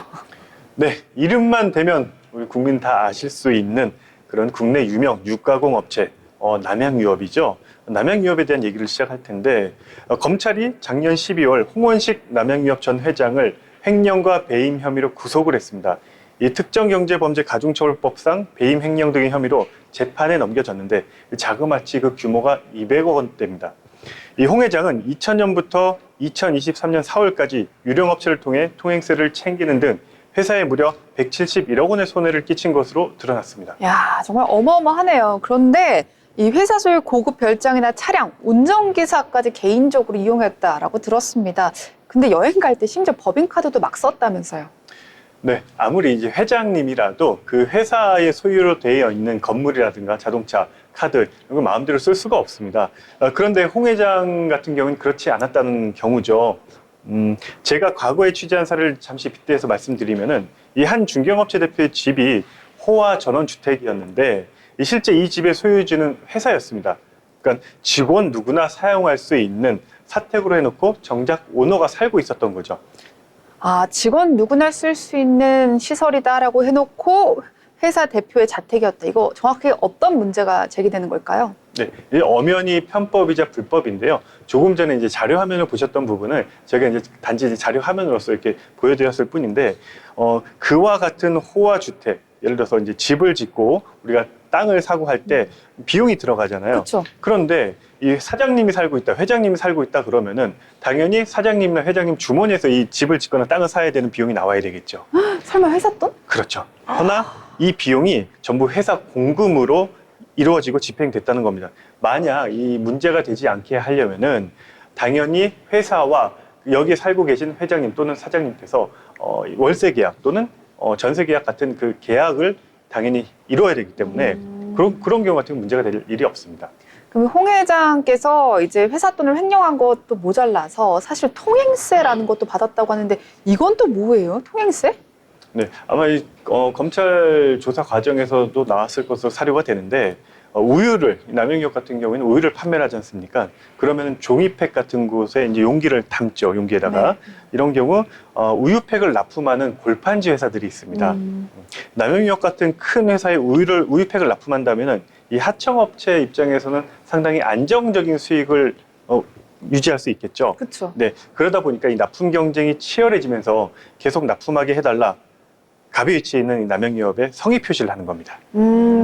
네, 이름만 대면 우리 국민 다 아실 수 있는 그런 국내 유명 육가공 업체 남양유업이죠. 남양유업에 대한 얘기를 시작할 텐데, 검찰이 작년 12월 홍원식 남양유업 전 회장을 횡령과 배임 혐의로 구속을 했습니다. 이 특정경제범죄가중처벌법상 배임 횡령 등의 혐의로 재판에 넘겨졌는데, 자그마치 그 규모가 200억 원대입니다. 이 홍 회장은 2000년부터 2023년 4월까지 유령업체를 통해 통행세를 챙기는 등 회사에 무려 171억 원의 손해를 끼친 것으로 드러났습니다. 야, 정말 어마어마하네요. 그런데 이 회사 소유 고급 별장이나 차량, 운전기사까지 개인적으로 이용했다라고 들었습니다. 근데 여행 갈 때 심지어 법인카드도 막 썼다면서요. 네, 아무리 이제 회장님이라도 그 회사의 소유로 되어 있는 건물이라든가 자동차, 카드 이런 거 마음대로 쓸 수가 없습니다. 그런데 홍 회장 같은 경우는 그렇지 않았다는 경우죠. 제가 과거에 취재한 사례를 잠시 빗대서 말씀드리면은, 이 한 중개업체 대표의 집이 호화 전원주택이었는데 실제 이 집의 소유주는 회사였습니다. 그러니까 직원 누구나 사용할 수 있는 사택으로 해놓고 정작 오너가 살고 있었던 거죠. 직원 누구나 쓸 수 있는 시설이다라고 해놓고 회사 대표의 자택이었다. 이거 정확히 어떤 문제가 제기되는 걸까요? 네, 이 엄연히 편법이자 불법인데요. 조금 전에 이제 자료 화면을 보셨던 부분을 제가 이제 단지 이제 자료 화면으로서 이렇게 보여드렸을 뿐인데, 그와 같은 호화 주택, 예를 들어서 이제 집을 짓고 우리가 땅을 사고 할 때 비용이 들어가잖아요. 그렇죠. 그런데 이 사장님이 살고 있다, 회장님이 살고 있다 그러면은 당연히 사장님이나 회장님 주머니에서 이 집을 짓거나 땅을 사야 되는 비용이 나와야 되겠죠. 설마 회사 돈? 그렇죠. 허나 이 비용이 전부 회사 공금으로 이루어지고 집행됐다는 겁니다. 만약 이 문제가 되지 않게 하려면은 당연히 회사와 여기에 살고 계신 회장님 또는 사장님께서 월세 계약 또는 전세 계약 같은 그 계약을 당연히 이루어야 되기 때문에 그런 경우 같은 문제가 될 일이 없습니다. 그럼 홍 회장께서 이제 회사 돈을 횡령한 것도 모자라서 사실 통행세라는 것도 받았다고 하는데 이건 또 뭐예요? 통행세? 네, 아마 이 검찰 조사 과정에서도 나왔을 것으로 사료가 되는데 우유를 남영역 같은 경우에는 우유를 판매를 하지 않습니까? 그러면 종이팩 같은 곳에 이제 용기를 담죠. 용기에다가 이런 경우 우유팩을 납품하는 골판지 회사들이 있습니다. 남영역 같은 큰 회사에 우유팩을 납품한다면은 이 하청업체 입장에서는 상당히 안정적인 수익을 유지할 수 있겠죠. 그렇죠. 네, 그러다 보니까 이 납품 경쟁이 치열해지면서 계속 납품하게 해달라. 갑의 위치에 있는 이 남영유업에 성의 표시를 하는 겁니다.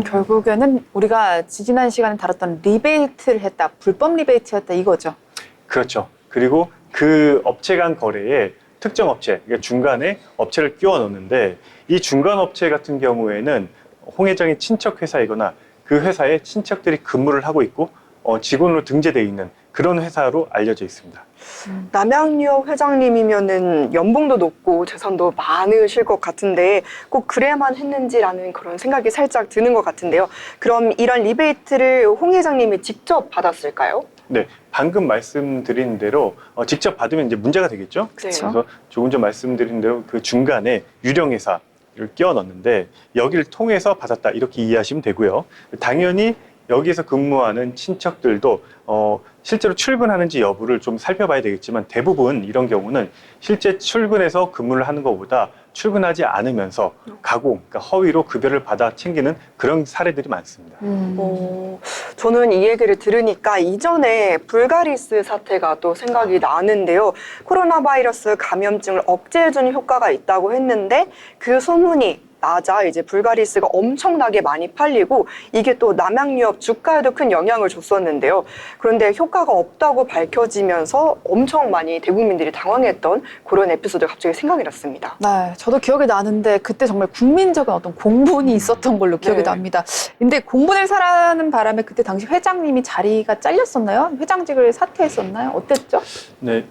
결국에는 우리가 지난 시간에 다뤘던 리베이트를 했다, 불법 리베이트였다 이거죠. 그렇죠. 그리고 그 업체 간 거래에 특정 업체, 그러니까 중간에 업체를 끼워 넣는데 이 중간 업체 같은 경우에는 홍 회장의 친척 회사이거나 그 회사에 친척들이 근무를 하고 있고 직원으로 등재되어 있는 그런 회사로 알려져 있습니다. 남양유업 회장님이면은 연봉도 높고 재산도 많으실 것 같은데 꼭 그래만 했는지라는 그런 생각이 살짝 드는 것 같은데요. 그럼 이런 리베이트를 홍 회장님이 직접 받았을까요? 네, 방금 말씀드린 대로 직접 받으면 이제 문제가 되겠죠. 그렇죠. 그래서 조금 전 말씀드린 대로 그 중간에 유령 회사를 끼워 넣는데 여기를 통해서 받았다 이렇게 이해하시면 되고요. 당연히 여기에서 근무하는 친척들도 실제로 출근하는지 여부를 좀 살펴봐야 되겠지만 대부분 이런 경우는 실제 출근해서 근무를 하는 것보다 출근하지 않으면서 가공, 그러니까 허위로 급여를 받아 챙기는 그런 사례들이 많습니다. 저는 이 얘기를 들으니까 이전에 불가리스 사태가 또 생각이 나는데요. 코로나 바이러스 감염증을 억제해주는 효과가 있다고 했는데 그 소문이 나자 이제 불가리스가 엄청나게 많이 팔리고 이게 또 남양유업 주가에도 큰 영향을 줬었는데요. 그런데 효과가 없다고 밝혀지면서 엄청 많이 대국민들이 당황했던 그런 에피소드가 갑자기 생각이 났습니다. 네, 저도 기억이 나는데 그때 정말 국민적인 어떤 공분이 있었던 걸로 기억이 네. 납니다. 근데 공분을 사라는 바람에 그때 당시 회장님이 자리가 잘렸었나요? 회장직을 사퇴했었나요? 어땠죠? 네,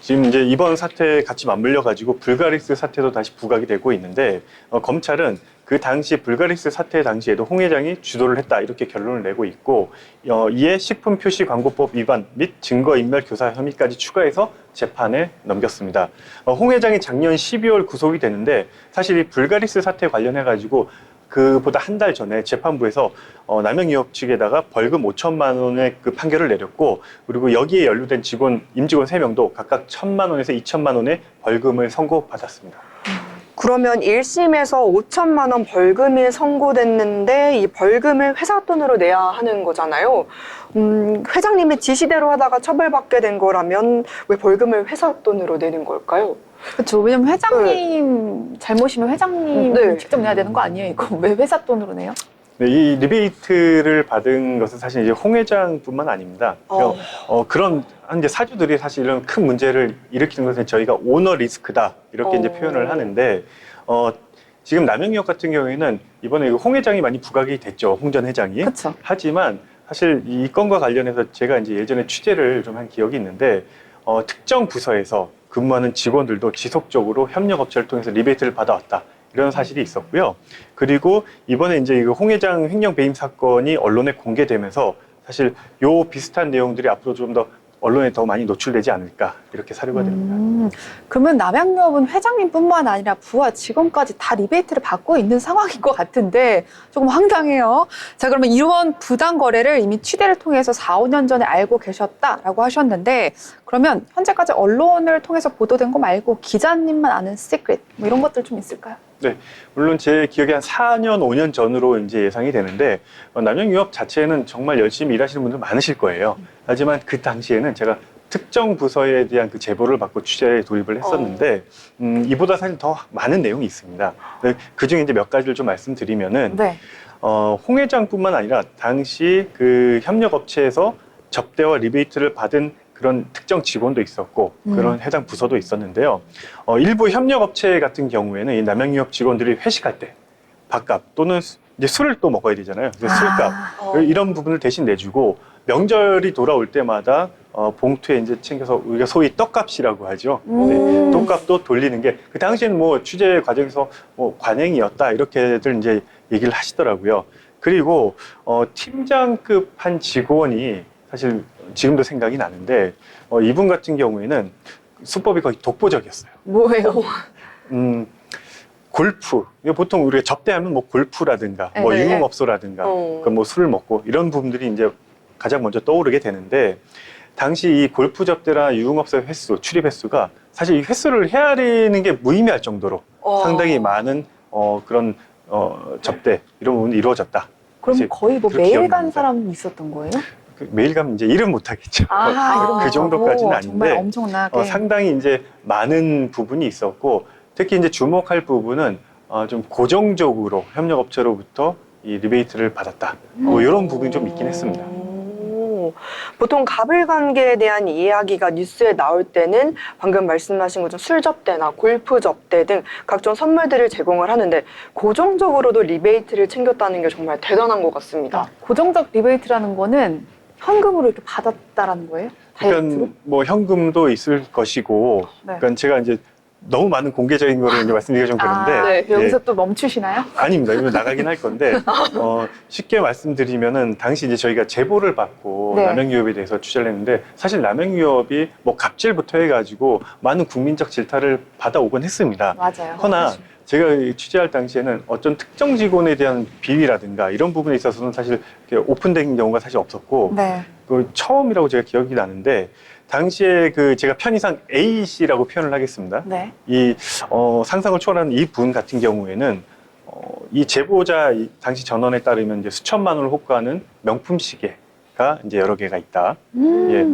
지금 이제 이번 사태에 같이 맞물려 가지고 불가리스 사태도 다시 부각이 되고 있는데 검찰은 그 당시 불가리스 사태 당시에도 홍 회장이 주도를 했다 이렇게 결론을 내고 있고 이에 식품표시광고법 위반 및 증거인멸 교사 혐의까지 추가해서 재판에 넘겼습니다. 홍 회장이 작년 12월 구속이 되는데 사실 이 불가리스 사태 관련해 가지고 그보다 한 달 전에 재판부에서 남영유업 측에다가 벌금 5천만 원의 그 판결을 내렸고 그리고 여기에 연루된 임직원 3명도 각각 1,000만 원에서 2천만 원의 벌금을 선고받았습니다. 그러면 1심에서 5천만 원 벌금이 선고됐는데 이 벌금을 회사 돈으로 내야 하는 거잖아요. 회장님의 지시대로 하다가 처벌받게 된 거라면 왜 벌금을 회사 돈으로 내는 걸까요? 그렇죠. 왜냐면 회장님 잘못이면 회장님 네. 직접 내야 되는 거 아니에요? 이거 왜 회사 돈으로 내요? 네, 이 리베이트를 받은 것은 사실 이제 홍 회장뿐만 아닙니다. 그런 이제 사주들이 사실 이런 큰 문제를 일으키는 것은 저희가 오너 리스크다 이렇게 이제 표현을 하는데 지금 남영유업 같은 경우에는 이번에 홍 회장이 많이 부각이 됐죠. 홍 전 회장이. 그렇죠. 하지만 사실 이 건과 관련해서 제가 이제 예전에 취재를 좀 한 기억이 있는데 특정 부서에서 근무하는 직원들도 지속적으로 협력업체를 통해서 리베이트를 받아왔다. 이런 사실이 있었고요. 그리고 이번에 이제 홍 회장 횡령 배임 사건이 언론에 공개되면서 사실 요 비슷한 내용들이 앞으로 좀 더 언론에 더 많이 노출되지 않을까 이렇게 사료가 됩니다. 그러면 남양유업은 회장님뿐만 아니라 부하 직원까지 다 리베이트를 받고 있는 상황인 것 같은데 조금 황당해요. 자, 그러면 이런 부당 거래를 이미 취재를 통해서 4, 5년 전에 알고 계셨다라고 하셨는데 그러면 현재까지 언론을 통해서 보도된 거 말고 기자님만 아는 시크릿 뭐 이런 것들 좀 있을까요? 물론 제 기억에 한 4년, 5년 전으로 이제 예상이 되는데 남양유업 자체는 정말 열심히 일하시는 분들 많으실 거예요. 하지만 그 당시에는 제가 특정 부서에 대한 그 제보를 받고 취재에 돌입을 했었는데 이보다 사실 더 많은 내용이 있습니다. 그 중에 이제 몇 가지를 좀 말씀드리면은 네. 홍 회장뿐만 아니라 당시 그 협력업체에서 접대와 리베이트를 받은 그런 특정 직원도 있었고 그런 해당 부서도 있었는데요. 일부 협력업체 같은 경우에는 이 남양유업 직원들이 회식할 때 밥값 또는 이제 술을 또 먹어야 되잖아요. 그래서 술값 이런 부분을 대신 내주고 명절이 돌아올 때마다 봉투에 이제 챙겨서 우리가 소위 떡값이라고 하죠. 네, 떡값도 돌리는 게 그 당시에는 뭐 취재 과정에서 뭐 관행이었다 이렇게들 이제 얘기를 하시더라고요. 그리고 팀장급 한 직원이 사실 지금도 생각이 나는데 이분 같은 경우에는 수법이 거의 독보적이었어요. 뭐예요? 골프. 이거 보통 우리가 접대하면 뭐 골프라든가 뭐 네. 유흥업소라든가 뭐 술을 먹고 이런 부분들이 이제 가장 먼저 떠오르게 되는데 당시 이 골프 접대나 유흥업소의 횟수, 출입 횟수가 사실 이 횟수를 헤아리는 게 무의미할 정도로 상당히 많은 그런 접대 이런 부분이 이루어졌다. 그럼 이제 거의 뭐 그렇게 매일 간 기억납니다. 사람 있었던 거예요? 매일 가면 이제 이름 못 하겠죠. 이런 그 정도까지는 아닌데 정말 엄청나게. 상당히 이제 많은 부분이 있었고 특히 이제 주목할 부분은 좀 고정적으로 협력업체로부터 이 리베이트를 받았다. 뭐 이런 부분이 좀 있긴 했습니다. 보통 갑을 관계에 대한 이야기가 뉴스에 나올 때는 방금 말씀하신 것처럼 술 접대나 골프 접대 등 각종 선물들을 제공을 하는데 고정적으로도 리베이트를 챙겼다는 게 정말 대단한 것 같습니다. 고정적 리베이트라는 거는 현금으로 이렇게 받았다라는 거예요? 다이렉트로? 그러니까 뭐 현금도 있을 것이고, 네. 그러니까 제가 이제 너무 많은 공개적인 거를 이제 말씀드리기가 좀 그런데 네. 여기서 또 멈추시나요? 아닙니다. 이거 나가긴 할 건데 쉽게 말씀드리면은 당시 이제 저희가 제보를 받고 네. 남양유업에 대해서 취재를 했는데 사실 남양유업이 뭐 갑질부터 해가지고 많은 국민적 질타를 받아오곤 했습니다. 맞아요. 허나 제가 취재할 당시에는 어떤 특정 직원에 대한 비위라든가 이런 부분에 있어서는 사실 이렇게 오픈된 경우가 사실 없었고 네. 그 처음이라고 제가 기억이 나는데 당시에 그 제가 편의상 A 씨라고 표현을 하겠습니다. 네. 이 상상을 초월하는 이 분 같은 경우에는 이 제보자 당시 전원에 따르면 이제 수천만 원을 호가하는 명품 시계가 이제 여러 개가 있다. 예.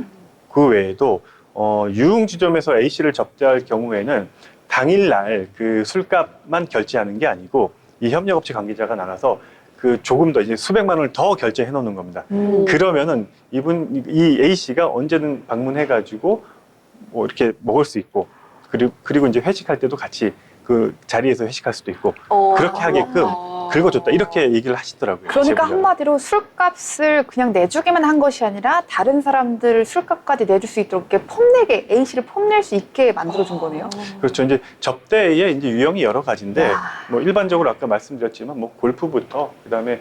그 외에도 유흥지점에서 A 씨를 접대할 경우에는 당일날 그 술값만 결제하는 게 아니고 이 협력업체 관계자가 나가서 그 조금 더 이제 수백만 원을 더 결제해 놓는 겁니다. 그러면은 이 A 씨가 언제든 방문해가지고 뭐 이렇게 먹을 수 있고 그리고 이제 회식할 때도 같이 그 자리에서 회식할 수도 있고 그렇게 하게끔 긁어줬다 이렇게 얘기를 하시더라고요. 그러니까 제보자가. 한마디로 술값을 그냥 내주기만 한 것이 아니라 다른 사람들 술값까지 내줄 수 있도록 이렇게 폼내게 A씨를 폼낼 수 있게 만들어준 거네요. 그렇죠. 이제 접대의 이제 유형이 여러 가지인데 야. 뭐 일반적으로 아까 말씀드렸지만 뭐 골프부터 그다음에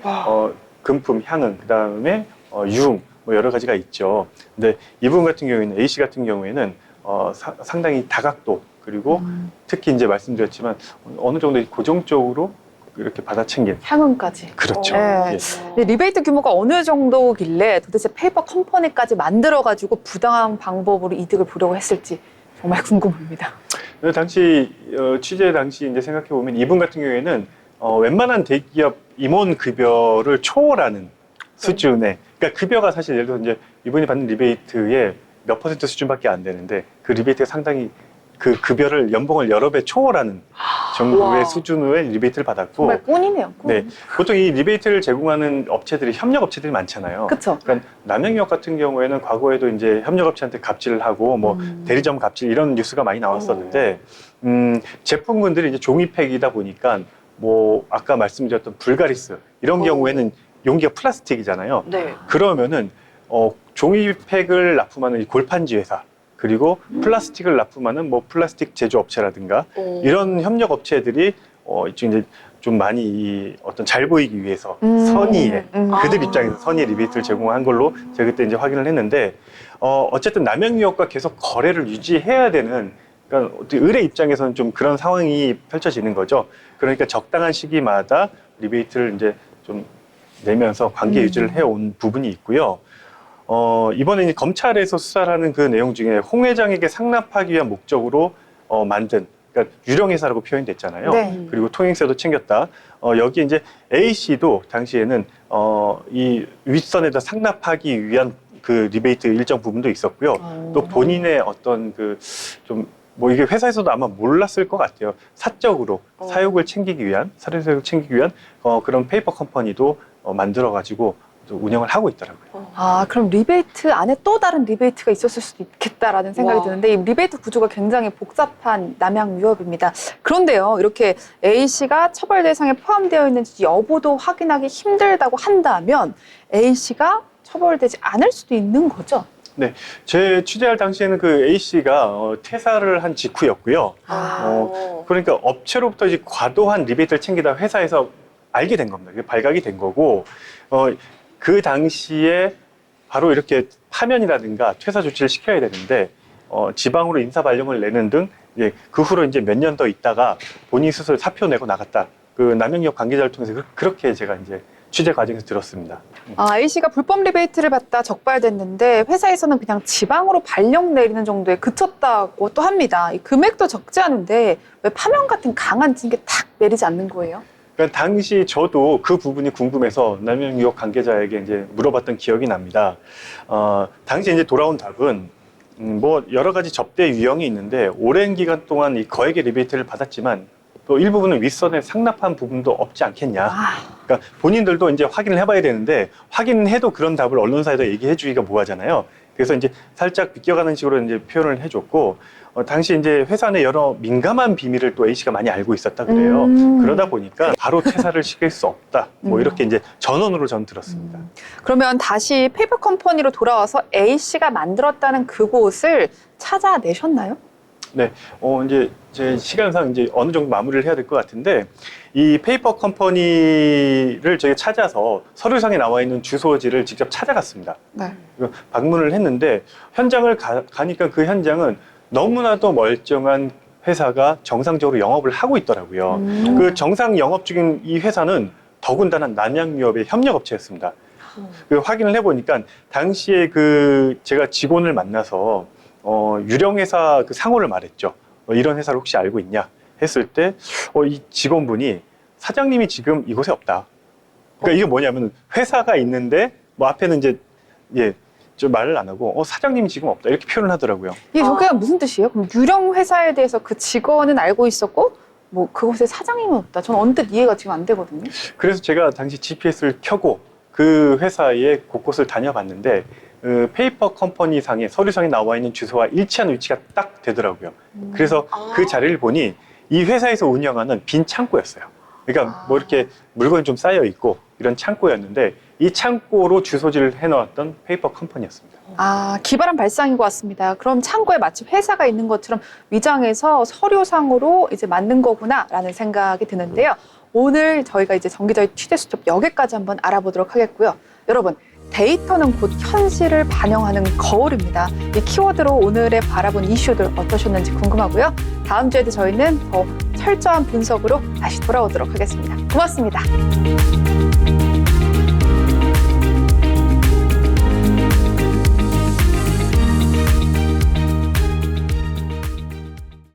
금품, 향응, 그다음에 유흥 뭐 여러 가지가 있죠. 근데 이분 같은 경우에는 A 씨 같은 경우에는 상당히 다각도 그리고 특히 이제 말씀드렸지만 어느 정도 고정적으로 이렇게 받아챙긴 향응까지. 그렇죠. 네. 예. 근데 리베이트 규모가 어느 정도길래 도대체 페이퍼 컴퍼니까지 만들어가지고 부당한 방법으로 이득을 보려고 했을지 정말 궁금합니다. 근데 당시 취재 당시 이제 생각해 보면 이분 같은 경우에는 웬만한 대기업 임원 급여를 초월하는 수준의 그러니까 급여가 사실 예를 들어 이제 이분이 받는 리베이트의 몇 퍼센트 수준밖에 안 되는데 그 리베이트가 상당히 그 급여를 연봉을 여러 배 초월하는 정도의 와. 수준의 리베이트를 받았고 정말 꾼이네요. 꾼. 네, 보통 이 리베이트를 제공하는 업체들이 협력업체들이 많잖아요. 그쵸. 그러니까 남양유업 같은 경우에는 과거에도 이제 협력업체한테 갑질을 하고 뭐 대리점 갑질 이런 뉴스가 많이 나왔었는데 제품군들이 이제 종이팩이다 보니까 뭐 아까 말씀드렸던 불가리스 이런 경우에는 용기가 플라스틱이잖아요. 네. 그러면은 종이팩을 납품하는 이 골판지 회사 그리고 플라스틱을 납품하는 뭐 플라스틱 제조업체라든가 이런 협력업체들이 이제 좀 많이 이 어떤 잘 보이기 위해서 선의에 그들 입장에서 선의의 리베이트를 제공한 걸로 제가 그때 이제 확인을 했는데 어쨌든 남양유업과 계속 거래를 유지해야 되는 그러니까 어떻게 을의 입장에서는 좀 그런 상황이 펼쳐지는 거죠. 그러니까 적당한 시기마다 리베이트를 이제 좀 내면서 관계 유지를 해온 부분이 있고요. 이번에 이제 검찰에서 수사를 하는 그 내용 중에 홍 회장에게 상납하기 위한 목적으로 만든 그러니까 유령회사라고 표현됐잖아요. 네. 그리고 통행세도 챙겼다. 여기 이제 A씨도 당시에는 이 윗선에다 상납하기 위한 그 리베이트 일정 부분도 있었고요. 또 본인의 어떤 그 좀 뭐 이게 회사에서도 아마 몰랐을 것 같아요. 사적으로 사육을 챙기기 위한, 사료사육을 챙기기 위한 그런 페이퍼 컴퍼니도 만들어가지고 운영을 하고 있더라고요. 아, 그럼 리베이트 안에 또 다른 리베이트가 있었을 수도 있겠다라는 생각이 와. 드는데 이 리베이트 구조가 굉장히 복잡한 남양 위협입니다. 그런데요, 이렇게 A씨가 처벌 대상에 포함되어 있는지 여부도 확인하기 힘들다고 한다면 A씨가 처벌되지 않을 수도 있는 거죠? 네, 제 취재할 당시에는 그 A씨가 퇴사를 한 직후였고요. 그러니까 업체로부터 이제 과도한 리베이트를 챙기다 회사에서 알게 된 겁니다. 이게 발각이 된 거고, 그 당시에 바로 이렇게 파면이라든가 퇴사 조치를 시켜야 되는데, 지방으로 인사 발령을 내는 등, 그 후로 이제 몇 년 더 있다가 본인 스스로 사표 내고 나갔다. 그 남영역 관계자를 통해서 그렇게 제가 이제 취재 과정에서 들었습니다. 아, A씨가 불법 리베이트를 받다 적발됐는데 회사에서는 그냥 지방으로 발령 내리는 정도에 그쳤다고 또 합니다. 이 금액도 적지 않은데 왜 파면 같은 강한 징계 탁 내리지 않는 거예요? 그러니까 당시 저도 그 부분이 궁금해서 남영유업 관계자에게 이제 물어봤던 기억이 납니다. 당시 이제 돌아온 답은 뭐 여러 가지 접대 유형이 있는데 오랜 기간 동안 이 거액의 리베이트를 받았지만 또 일부분은 윗선에 상납한 부분도 없지 않겠냐. 그러니까 본인들도 이제 확인을 해봐야 되는데 확인을 해도 그런 답을 언론사에다 얘기해 주기가 뭐하잖아요. 그래서 이제 살짝 비껴가는 식으로 이제 표현을 해줬고 당시 이제 회사 내 여러 민감한 비밀을 또 A씨가 많이 알고 있었다 그래요. 그러다 보니까 바로 퇴사를 시킬 수 없다. 뭐 이렇게 이제 전언으로 전 들었습니다. 그러면 다시 페이퍼 컴퍼니로 돌아와서 A씨가 만들었다는 그곳을 찾아내셨나요? 네, 이제 제 시간상 이제 어느 정도 마무리를 해야 될 것 같은데 이 페이퍼 컴퍼니를 저희가 찾아서 서류상에 나와 있는 주소지를 직접 찾아갔습니다. 네. 방문을 했는데 현장을 가니까 그 현장은 너무나도 멀쩡한 회사가 정상적으로 영업을 하고 있더라고요. 그 정상 영업 중인 이 회사는 더군다나 남양유업의 협력업체였습니다. 그 확인을 해보니까 당시에 그 제가 직원을 만나서 유령회사 그 상호를 말했죠. 이런 회사를 혹시 알고 있냐 했을 때 이 직원분이 사장님이 지금 이곳에 없다. 그러니까 이게 뭐냐면 회사가 있는데 뭐 앞에는 이제 좀 말을 안 하고 사장님이 지금 없다 이렇게 표현을 하더라고요. 이게 저게 무슨 뜻이에요? 그럼 유령 회사에 대해서 그 직원은 알고 있었고 뭐 그곳에 사장님은 없다. 저는 언뜻 이해가 지금 안 되거든요. 그래서 제가 당시 GPS를 켜고 그 회사의 곳곳을 다녀봤는데 그 페이퍼 컴퍼니 상에 서류상에 나와 있는 주소와 일치하는 위치가 딱 되더라고요. 그래서 그 자리를 보니 이 회사에서 운영하는 빈 창고였어요. 그러니까 뭐 이렇게 물건이 좀 쌓여 있고 이런 창고였는데 이 창고로 주소지를 해놓았던 페이퍼 컴퍼니였습니다. 아, 기발한 발상인 것 같습니다. 그럼 창고에 마치 회사가 있는 것처럼 위장해서 서류상으로 이제 만든 거구나라는 생각이 드는데요. 오늘 저희가 이제 정기자의 취재 수첩 여기까지 한번 알아보도록 하겠고요. 여러분, 데이터는 곧 현실을 반영하는 거울입니다. 이 키워드로 오늘의 바라본 이슈들 어떠셨는지 궁금하고요. 다음 주에도 저희는 더 철저한 분석으로 다시 돌아오도록 하겠습니다. 고맙습니다.